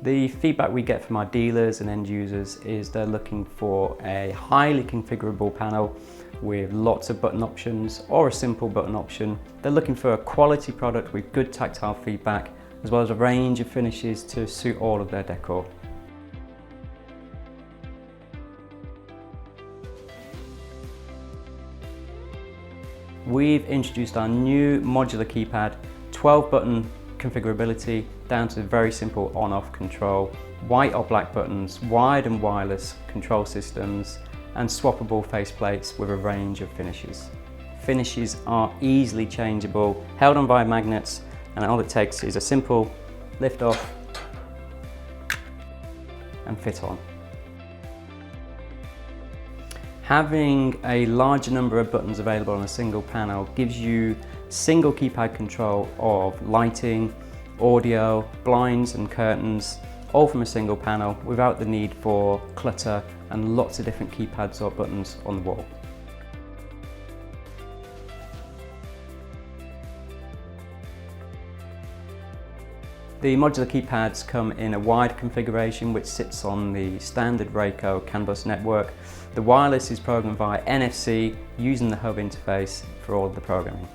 The feedback we get from our dealers and end users is they're looking for a highly configurable panel with lots of button options or a simple button option. They're looking for a quality product with good tactile feedback, as well as a range of finishes to suit all of their decor. We've introduced our new modular keypad, 12 button configurability down to very simple on-off control, white or black buttons, wired and wireless control systems, and swappable faceplates with a range of finishes. Finishes are easily changeable, held on by magnets, and all it takes is a simple lift off and fit on. Having a larger number of buttons available on a single panel gives you single keypad control of lighting, audio, blinds and curtains, all from a single panel without the need for clutter and lots of different keypads or buttons on the wall. The modular keypads come in a wide configuration which sits on the standard Rako CAN bus network. The wireless is programmed via NFC using the hub interface for all of the programming.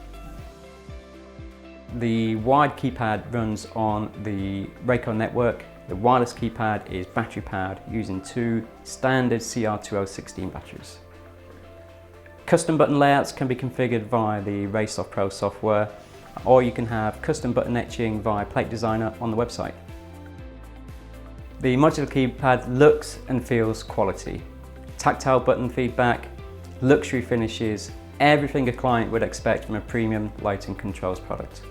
The wired keypad runs on the Rako network. The wireless keypad is battery powered using two standard CR2016 batteries. Custom button layouts can be configured via the RaceOff Pro software, or you can have custom button etching via Plate Designer on the website. The modular keypad looks and feels quality. Tactile button feedback, luxury finishes, everything a client would expect from a premium lighting controls product.